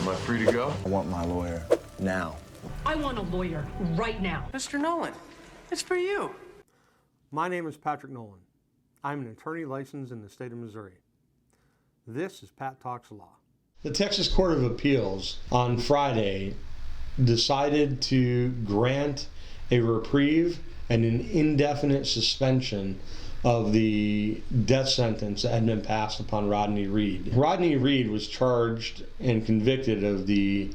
Am I free to go? I want my lawyer now. I want a lawyer right now. Mr. Nolan, it's for you. My name is Patrick Nolan. I'm an attorney licensed in the state of Missouri. This is Pat Talks Law. The Texas Court of Appeals on Friday decided to grant a reprieve and an indefinite suspension of the death sentence that had been passed upon Rodney Reed. Rodney Reed was charged and convicted of the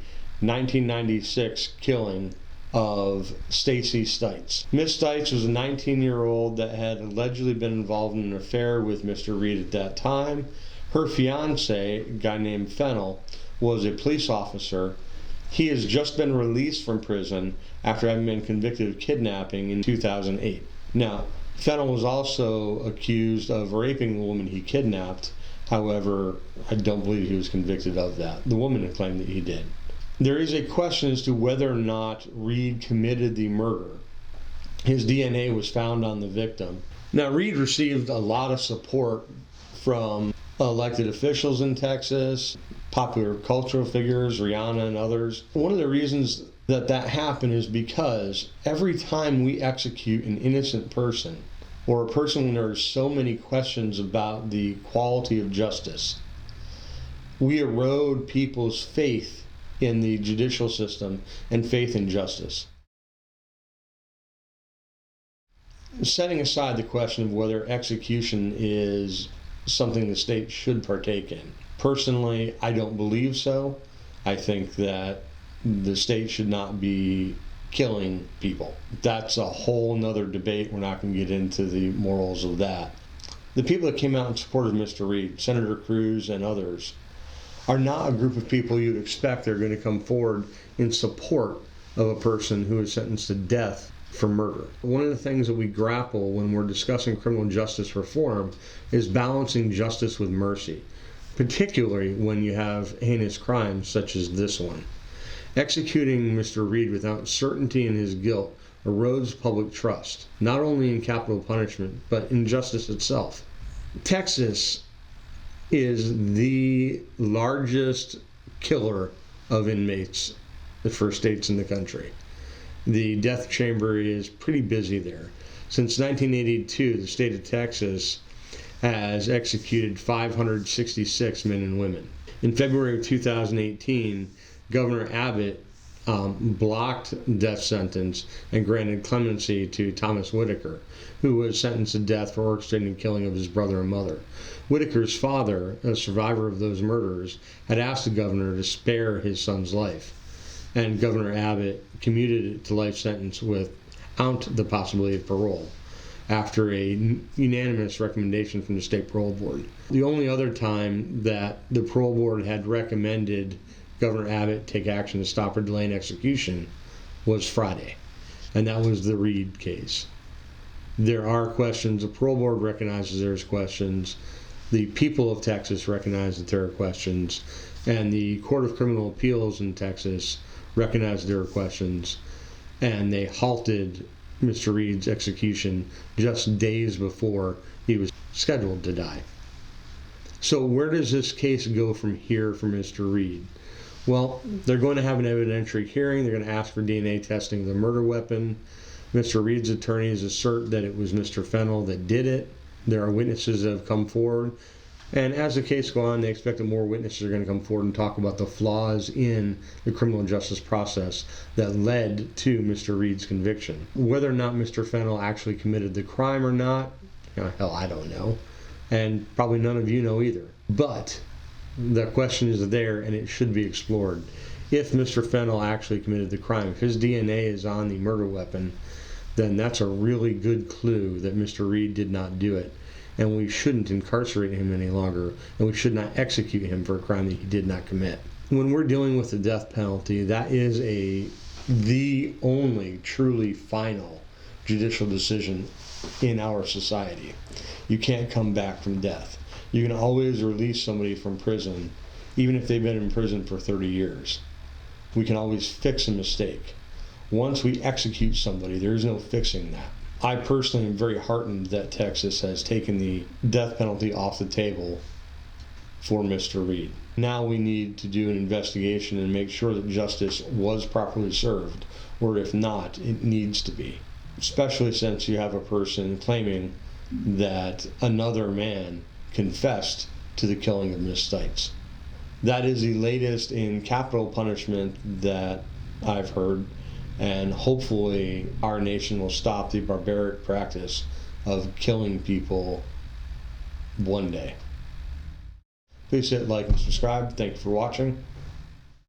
1996 killing of Stacey Stites. Miss Stites was a 19-year-old that had allegedly been involved in an affair with Mr. Reed at that time. Her fiance, a guy named Fennel, was a police officer. He has just been released from prison after having been convicted of kidnapping in 2008. Now, Fennel was also accused of raping the woman he kidnapped. However, I don't believe he was convicted of that. The woman had claimed that he did. There is a question as to whether or not Reed committed the murder. His DNA was found on the victim. Now, Reed received a lot of support from elected officials in Texas, popular cultural figures, Rihanna and others. One of the reasons that happened is because every time we execute an innocent person, or a person when there are so many questions about the quality of justice, we erode people's faith in the judicial system and faith in justice. Setting aside the question of whether execution is something the state should partake in, personally, I don't believe so. I think that the state should not be killing people. That's a whole nother debate. We're not going to get into the morals of that. The people that came out in support of Mr. Reed, Senator Cruz and others, are not a group of people you'd expect are going to come forward in support of a person who is sentenced to death for murder. One of the things that we grapple when we're discussing criminal justice reform is balancing justice with mercy, particularly when you have heinous crimes such as this one. Executing Mr. Reed without certainty in his guilt erodes public trust, not only in capital punishment, but in justice itself. Texas is the largest killer of inmates for states in the country. The death chamber is pretty busy there. Since 1982, the state of Texas has executed 566 men and women. In February of 2018, Governor Abbott blocked death sentence and granted clemency to Thomas Whitaker, who was sentenced to death for orchestrating the killing of his brother and mother. Whitaker's father, a survivor of those murders, had asked the governor to spare his son's life, and Governor Abbott commuted it to life sentence without the possibility of parole after a unanimous recommendation from the state parole board. The only other time that the parole board had recommended Governor Abbott take action to stop or delay an execution was Friday, and that was the Reed case. There are questions. The parole board recognizes there's questions. The people of Texas recognize that there are questions, and the Court of Criminal Appeals in Texas recognized there were questions, and they halted Mr. Reed's execution just days before he was scheduled to die. So where does this case go from here for Mr. Reed? Well, they're going to have an evidentiary hearing. They're going to ask for DNA testing of the murder weapon. Mr. Reed's attorneys assert that it was Mr. Fennel that did it. There are witnesses that have come forward. And as the case goes on, they expect that more witnesses are going to come forward and talk about the flaws in the criminal justice process that led to Mr. Reed's conviction. Whether or not Mr. Fennel actually committed the crime or not, hell, I don't know. And probably none of you know either. But the question is there, and it should be explored. If Mr. Fennel actually committed the crime, if his DNA is on the murder weapon, then that's a really good clue that Mr. Reed did not do it. And we shouldn't incarcerate him any longer, and we should not execute him for a crime that he did not commit. When we're dealing with the death penalty, that is the only truly final judicial decision in our society. You can't come back from death. You can always release somebody from prison, even if they've been in prison for 30 years. We can always fix a mistake. Once we execute somebody, there is no fixing that. I personally am very heartened that Texas has taken the death penalty off the table for Mr. Reed. Now we need to do an investigation and make sure that justice was properly served, or if not, it needs to be. Especially since you have a person claiming that another man confessed to the killing of Miss Stites. That is the latest in capital punishment that I've heard, and hopefully our nation will stop the barbaric practice of killing people one day. Please hit like and subscribe. Thank you for watching.